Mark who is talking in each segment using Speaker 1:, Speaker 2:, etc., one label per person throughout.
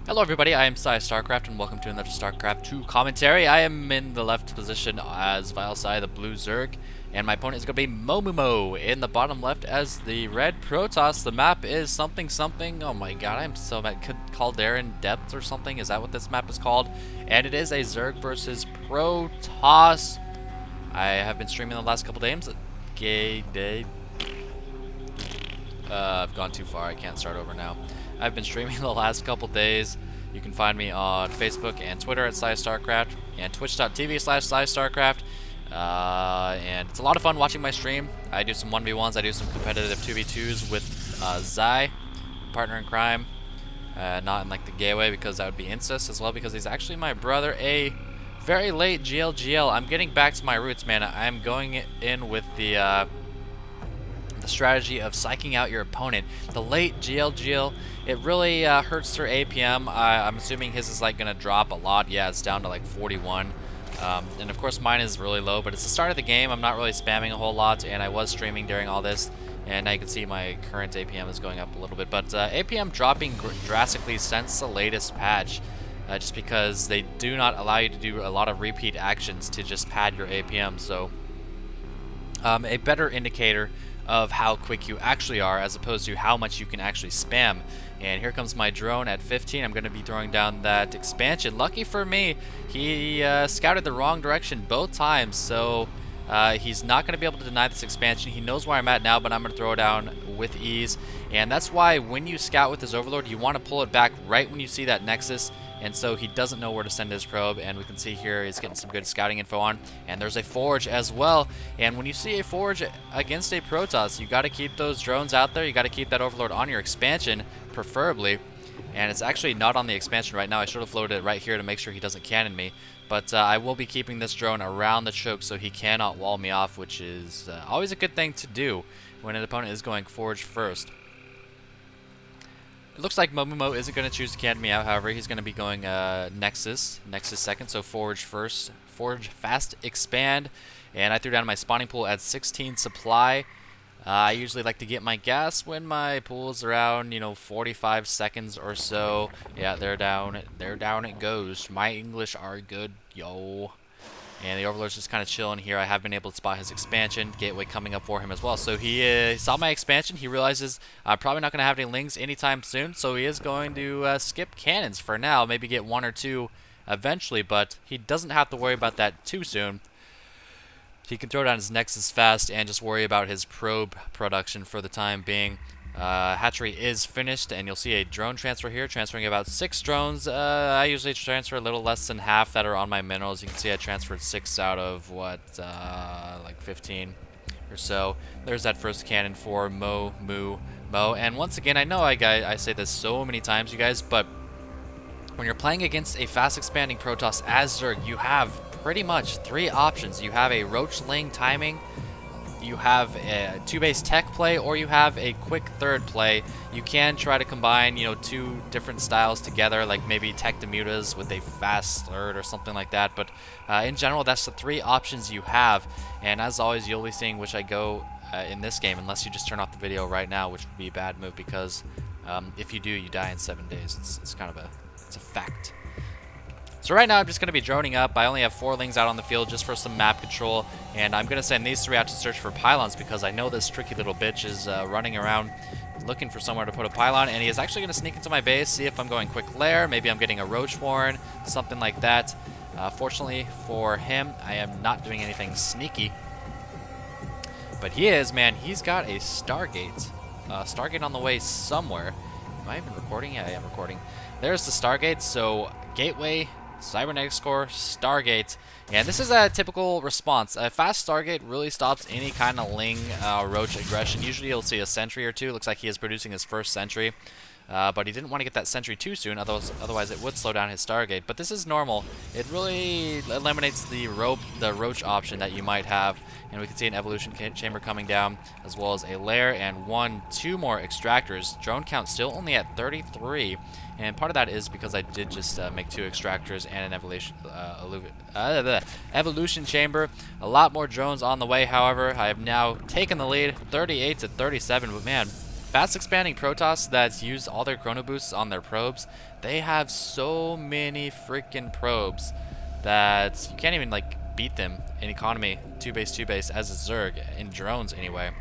Speaker 1: Hello everybody, I am PsyStarcraft and welcome to another StarCraft 2 commentary. I am in the left position as vilePsY, the blue Zerg, and my opponent is going to be MoMooMo in the bottom left as the red Protoss. The map is something. Oh my god, I'm so mad. Calderan Depths or something, is that what this map is called? And it is a Zerg versus Protoss. I have been streaming the last couple days. I've gone too far, I can't start over now. I've been streaming the last couple days. You can find me on Facebook and Twitter at PsyStarcraft and twitch.tv/PsyStarcraft. And it's a lot of fun watching my stream. I do some 1v1s, I do some competitive 2v2s with Zai, partner in crime. Not in like the gay way because that would be incest, as well because he's actually my brother. A very late GLGL. I'm getting back to my roots, man. I'm going in with the strategy of psyching out your opponent. The late GLGL, it really hurts their APM. I'm assuming his is like gonna drop a lot. Yeah, it's down to like 41. And of course mine is really low, but it's the start of the game. I'm not really spamming a whole lot, and I was streaming during all this, and now you can see my current APM is going up a little bit. But APM dropping drastically since the latest patch, just because they do not allow you to do a lot of repeat actions to just pad your APM. So a better indicator of how quick you actually are as opposed to how much you can actually spam. And here comes my drone at 15. I'm going to be throwing down that expansion. Lucky for me, he scouted the wrong direction both times, so he's not going to be able to deny this expansion. He knows where I'm at now, but I'm going to throw it down with ease. And that's why when you scout with his Overlord, you want to pull it back right when you see that Nexus. And so he doesn't know where to send his probe, and we can see here he's getting some good scouting info on. And there's a Forge as well. And when you see a Forge against a Protoss, you got to keep those drones out there. You got to keep that Overlord on your expansion, preferably. And it's actually not on the expansion right now. I should have floated it right here to make sure he doesn't cannon me. But I will be keeping this drone around the choke so he cannot wall me off, which is always a good thing to do when an opponent is going Forge first. It looks like MoMooMo isn't going to choose to cannon me out, however. He's going to be going Nexus second, so Forge first. Forge fast expand, and I threw down my spawning pool at 16 supply. I usually like to get my gas when my pool is around, 45 seconds or so. Yeah, they're down it goes. My English are good, yo. And the Overlord's just kind of chilling here. I have been able to spot his expansion. Gateway coming up for him as well. So he saw my expansion. He realizes I'm probably not going to have any lings anytime soon. So he is going to skip cannons for now. Maybe get one or two eventually. But he doesn't have to worry about that too soon. He can throw down his Nexus fast and just worry about his probe production for the time being. Hatchery is finished, and you'll see a drone transfer here, transferring about 6 drones. I usually transfer a little less than half that are on my minerals. You can see I transferred 6 out of, like 15 or so. There's that first cannon for MoMooMo. And once again, I know I say this so many times, you guys, but when you're playing against a fast expanding Protoss as Zerg, you have pretty much 3 options. You have a Roach Ling timing, you have a 2-base tech play, or you have a quick third play. You can try to combine, 2 different styles together, like maybe tech Demutas with a fast third or something like that. But in general, that's the 3 options you have. And as always, you'll be seeing which I go in this game, unless you just turn off the video right now, which would be a bad move because if you do, you die in 7 days. It's kind of it's a fact. So right now I'm just going to be droning up. I only have 4 lings out on the field just for some map control, and I'm going to send these 3 out to search for pylons because I know this tricky little bitch is running around looking for somewhere to put a pylon, and he is actually going to sneak into my base, see if I'm going quick lair, maybe I'm getting a roach warren, something like that. Fortunately for him, I am not doing anything sneaky, but he is, man. He's got a Stargate. Stargate on the way somewhere. Am I even recording? Yeah, I am recording. There's the Stargate, so Gateway, Cybernetics Core, Stargate, and this is a typical response. A fast Stargate really stops any kind of Ling Roach aggression. Usually you'll see a sentry or 2. Looks like he is producing his first sentry, but he didn't want to get that sentry too soon, otherwise it would slow down his Stargate. But this is normal. It really eliminates the Roach option that you might have, and we can see an evolution chamber coming down, as well as a lair and 2 more extractors. Drone count still only at 33. And part of that is because I did just make 2 extractors and an evolution chamber. A lot more drones on the way, however. I have now taken the lead, 38 to 37. But man, fast expanding Protoss that use all their chrono boosts on their probes, they have so many freaking probes that you can't even like beat them in economy 2 base as a Zerg in drones anyway.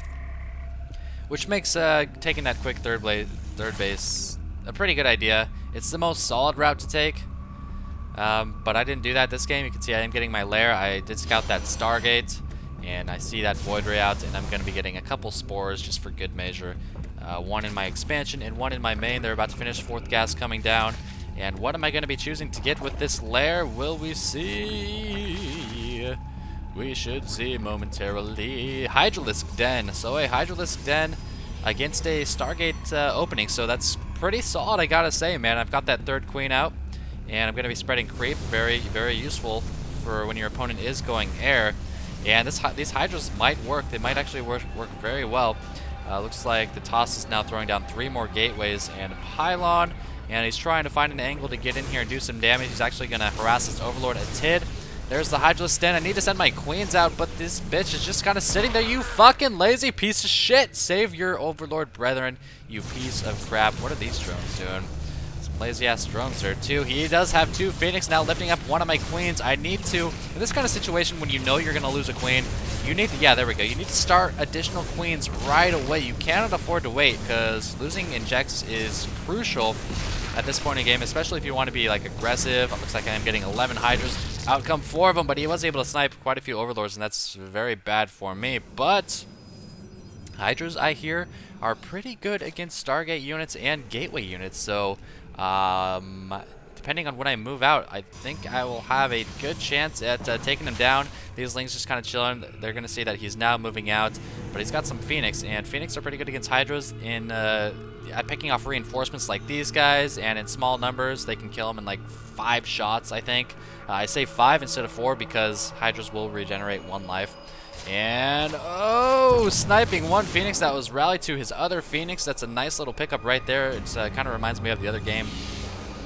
Speaker 1: Which makes taking that quick third base a pretty good idea. It's the most solid route to take. But I didn't do that this game. You can see I am getting my lair. I did scout that Stargate, and I see that Void Ray out, and I'm going to be getting a couple spores just for good measure. One in my expansion and one in my main. They're about to finish. Fourth gas coming down. And what am I going to be choosing to get with this lair? Will we see? We should see momentarily. Hydralisk Den. So a Hydralisk Den against a Stargate opening. So that's pretty solid, I gotta say, man. I've got that third queen out. And I'm going to be spreading creep, very, very useful for when your opponent is going air. And these Hydras might work. They might actually work very well. Looks like the Toss is now throwing down 3 more gateways and a pylon. And he's trying to find an angle to get in here and do some damage. He's actually going to harass his Overlord a tid. There's the Hydralisk Den. I need to send my queens out, but this bitch is just kind of sitting there. You fucking lazy piece of shit. Save your Overlord brethren, you piece of crap. What are these drones doing? Lazy ass drones there too. He does have 2 Phoenix now, lifting up one of my queens. I need to, in this kind of situation when you know you're going to lose a queen, you need to, yeah, there we go. You need to start additional queens right away. You cannot afford to wait because losing injects is crucial at this point in the game, especially if you want to be like aggressive. It looks like I am getting 11 Hydras. Out come 4 of them, but he was able to snipe quite a few Overlords, and that's very bad for me. But Hydras, I hear, are pretty good against Stargate units and Gateway units, so depending on when I move out, I think I will have a good chance at taking him down. These Lings just kind of chilling. They're going to see that he's now moving out, but he's got some Phoenix, and Phoenix are pretty good against Hydras in at picking off reinforcements like these guys, and in small numbers, they can kill them in like 5 shots, I think. I say 5 instead of 4 because Hydras will regenerate 1 life. And, oh, sniping 1 Phoenix that was rallied to his other Phoenix. That's a nice little pickup right there. It kind of reminds me of the other game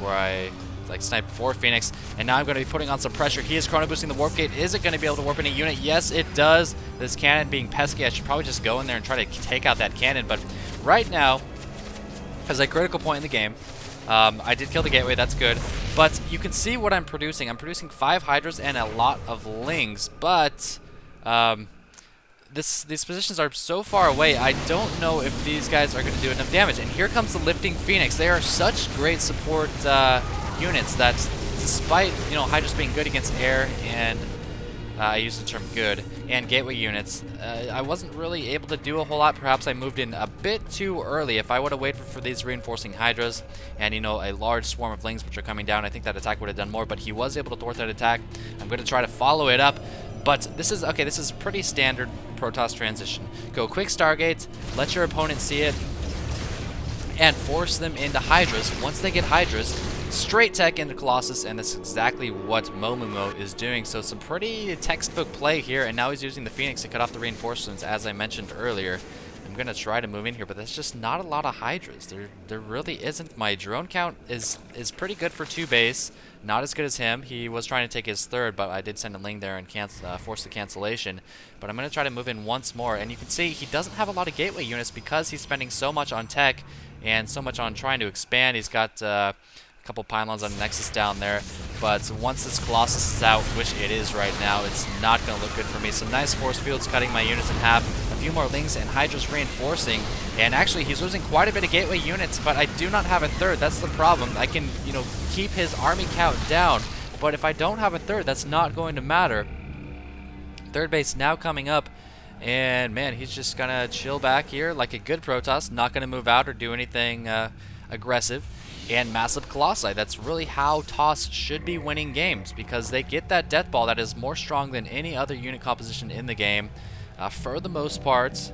Speaker 1: where I like sniped 4 Phoenix. And now I'm going to be putting on some pressure. He is chrono boosting the warp gate. Is it going to be able to warp any unit? Yes, it does. This cannon being pesky, I should probably just go in there and try to take out that cannon. But right now, as a critical point in the game, I did kill the gateway, that's good. But you can see what I'm producing. I'm producing 5 Hydras and a lot of Lings, but these positions are so far away, I don't know if these guys are going to do enough damage. And here comes the lifting Phoenix. They are such great support units that despite, you know, Hydras being good against air and I use the term good, and gateway units, I wasn't really able to do a whole lot. Perhaps I moved in a bit too early. If I would have waited for these reinforcing Hydras and, you know, a large swarm of Lings which are coming down, I think that attack would have done more, but he was able to thwart that attack. I'm going to try to follow it up, but this is, okay, this is pretty standard Protoss transition. Go quick Stargate, let your opponent see it, and force them into Hydras. Once they get Hydras, straight tech into Colossus, and that's exactly what MoMooMo is doing. So some pretty textbook play here, and now he's using the Phoenix to cut off the reinforcements, as I mentioned earlier. I'm going to try to move in here, but that's just not a lot of Hydras. There really isn't. My drone count is pretty good for 2 base. Not as good as him. He was trying to take his 3rd, but I did send a Ling there and force the cancellation. But I'm going to try to move in once more, and you can see he doesn't have a lot of gateway units because he's spending so much on tech and so much on trying to expand. He's got a couple pylons on Nexus down there, but once this Colossus is out, which it is right now, it's not going to look good for me. Some nice force fields cutting my units in half, a few more Lings and Hydras reinforcing, and actually he's losing quite a bit of gateway units, but I do not have a 3rd. That's the problem. I can, you know, keep his army count down, but if I don't have a 3rd, that's not going to matter. 3rd base now coming up, and man, he's just gonna chill back here like a good Protoss, not gonna move out or do anything aggressive. And massive Colossi. That's really how TOS should be winning games, because they get that death ball that is more strong than any other unit composition in the game for the most part,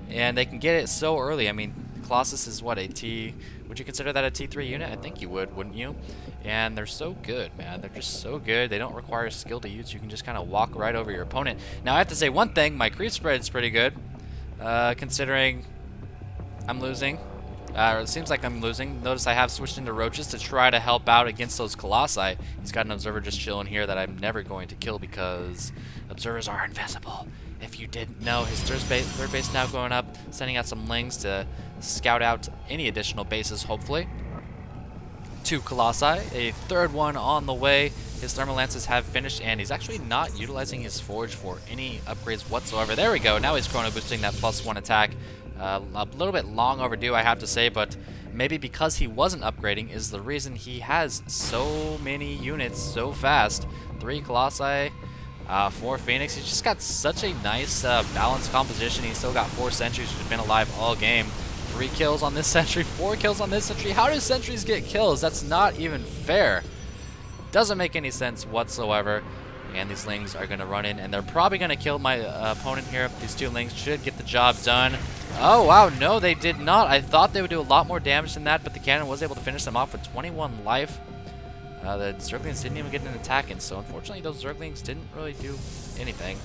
Speaker 1: and they can get it so early. I mean, Colossus is what, a T... Would you consider that a T3 unit? I think you would, wouldn't you? And they're so good, man. They're just so good. They don't require skill to use. You can just kind of walk right over your opponent. Now, I have to say one thing. My creep spread is pretty good, considering I'm losing. It seems like I'm losing. Notice I have switched into roaches to try to help out against those Colossi. He's got an observer just chilling here that I'm never going to kill because observers are invisible. If you didn't know, his third base now going up, sending out some Lings to scout out any additional bases, hopefully. 2 Colossi, a third one on the way. His Thermal Lances have finished, and he's actually not utilizing his Forge for any upgrades whatsoever. There we go. Now he's chrono boosting that +1 attack. A little bit long overdue, I have to say, but maybe because he wasn't upgrading is the reason he has so many units so fast. 3 Colossi, 4 Phoenix. He's just got such a nice balanced composition. He's still got 4 Sentries, which have been alive all game. 3 kills on this sentry, 4 kills on this sentry. How do sentries get kills? That's not even fair. Doesn't make any sense whatsoever. And these Lings are going to run in, and they're probably going to kill my opponent here. These 2 Lings should get the job done. Oh, wow, no, they did not. I thought they would do a lot more damage than that, but the cannon was able to finish them off with 21 life. The Zerglings didn't even get an attack in, so unfortunately those Zerglings didn't really do anything.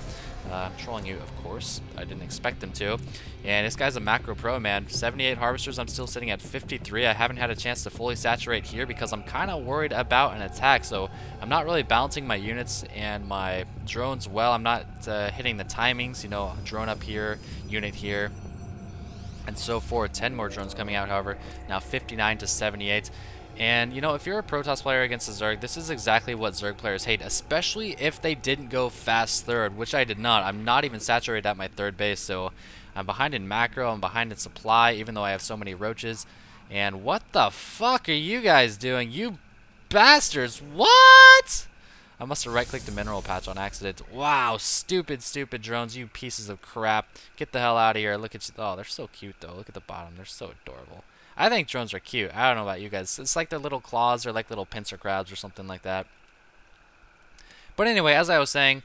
Speaker 1: Trolling you, of course. I didn't expect them to. And this guy's a macro pro, man. 78 Harvesters, I'm still sitting at 53. I haven't had a chance to fully saturate here because I'm kind of worried about an attack, so I'm not really balancing my units and my drones well. I'm not hitting the timings, you know, drone up here, unit here, and so forth. 10 more drones coming out, however. Now 59 to 78. And, you know, if you're a Protoss player against a Zerg, this is exactly what Zerg players hate, especially if they didn't go fast third, which I did not. I'm not even saturated at my third base, so I'm behind in macro, I'm behind in supply, even though I have so many roaches. And what the fuck are you guys doing? You bastards! What? I must have right-clicked the mineral patch on accident. Wow, stupid, stupid drones, you pieces of crap. Get the hell out of here. Look at you. Oh, they're so cute, though. Look at the bottom. They're so adorable. I think drones are cute. I don't know about you guys. It's like their little claws or like little pincer crabs or something like that. But anyway, as I was saying,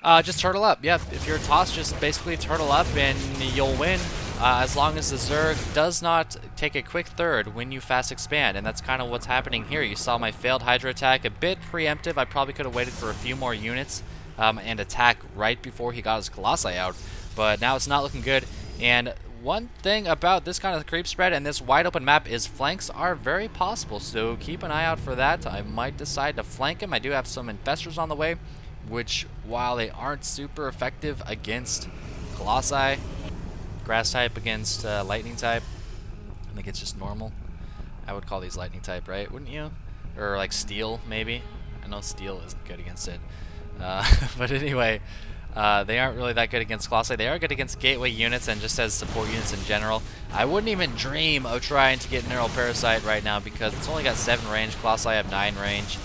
Speaker 1: just turtle up. Yeah, if you're a toss, just basically turtle up and you'll win. As long as the Zerg does not take a quick third when you fast expand. And that's kind of what's happening here. You saw my failed Hydra attack. A bit preemptive. I probably could have waited for a few more units and attack right before he got his Colossi out. But now it's not looking good. And one thing about this kind of creep spread and this wide open map is flanks are very possible, so keep an eye out for that. I might decide to flank him. I do have some infestors on the way, which while they aren't super effective against Colossi, grass type against lightning type, I think it's just normal. I would call these lightning type, right? Wouldn't you? Or like steel, maybe? I know steel isn't good against it. But anyway, they aren't really that good against Colossi. They are good against gateway units and just as support units in general. I wouldn't even dream of trying to get Neural Parasite right now because it's only got 7 range. Colossi have 9 range.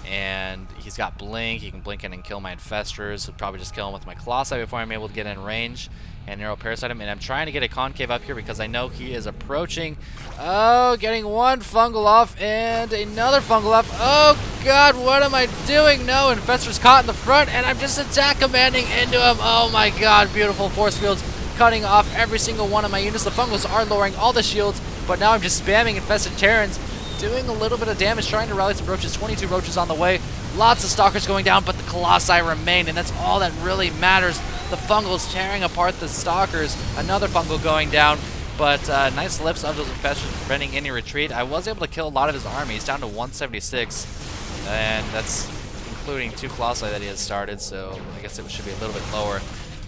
Speaker 1: And he's got Blink. He can blink in and kill my infestors. I'll probably just kill him with my Colossi before I'm able to get in range and Neural Parasite him. And I'm trying to get a concave up here because I know he is approaching. Oh, getting one fungal off and another fungal off. Oh god, what am I doing? No, infestor's caught in the front and I'm just attack commanding into him. Oh my god, beautiful force fields cutting off every single one of my units. The fungals are lowering all the shields, but now I'm just spamming infested Terrans, doing a little bit of damage, trying to rally some roaches. 22 roaches on the way. Lots of stalkers going down, but the Colossi remain, and that's all that really matters. The fungals tearing apart the stalkers. Another fungal going down, but nice lifts of those infestors preventing any retreat. I was able to kill a lot of his army. He's down to 176, and that's including 2 Colossi that he has started, so I guess it should be a little bit lower.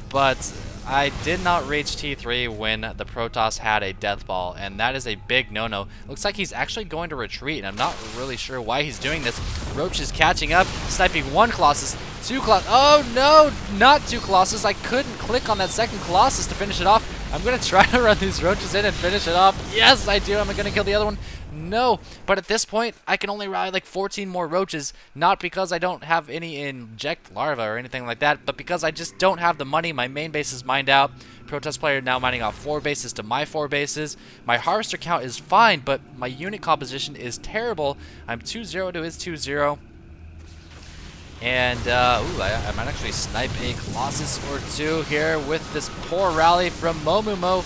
Speaker 1: But I did not reach T3 when the Protoss had a death ball, and that is a big no-no. Looks like he's actually going to retreat, and I'm not really sure why he's doing this. Roach is catching up, sniping 1 Colossus, 2 Colossus. Oh no, not 2 Colossus. I couldn't click on that second Colossus to finish it off. I'm going to try to run these roaches in and finish it off. Yes, I do. Am I going to kill the other one? No, but at this point, I can only rally like 14 more roaches, not because I don't have any inject larva or anything like that, but because I just don't have the money. My main base is mined out. Protoss player now mining off 4 bases to my 4 bases. My harvester count is fine, but my unit composition is terrible. I'm 2-0 to his 2-0. And, ooh, I might actually snipe a Colossus or 2 here with this poor rally from MoMooMo.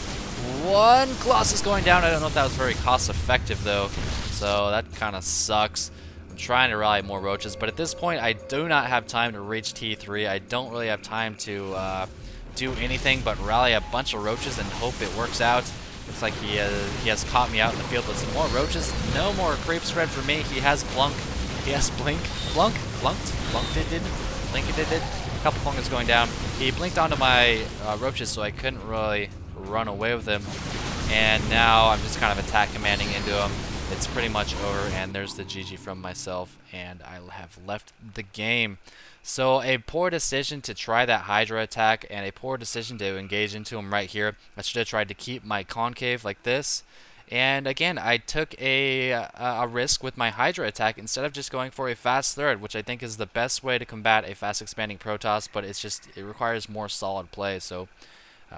Speaker 1: 1 Colossus going down. I don't know if that was very cost effective though, so that kind of sucks. I'm trying to rally more roaches, but at this point I do not have time to reach T3. I don't really have time to do anything but rally a bunch of roaches and hope it works out. Looks like he has caught me out in the field with some more roaches. No more creep spread for me. He has blunk. He has blink. Blunk. Blunked. Blunked it did. Blinked it did. A couple fungus going down. He blinked onto my roaches, so I couldn't really run away with him. And now I'm just kind of attack commanding into him. It's pretty much over, and there's the GG from myself, and I have left the game. So a poor decision to try that Hydra attack, and a poor decision to engage into him right here. I should have tried to keep my concave like this. And again, I took a risk with my Hydra attack instead of just going for a fast third, which I think is the best way to combat a fast expanding Protoss, but it requires more solid play. So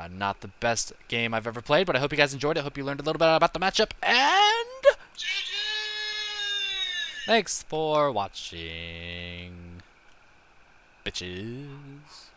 Speaker 1: not the best game I've ever played, but I hope you guys enjoyed it. I hope you learned a little bit about the matchup, and thanks for watching, bitches.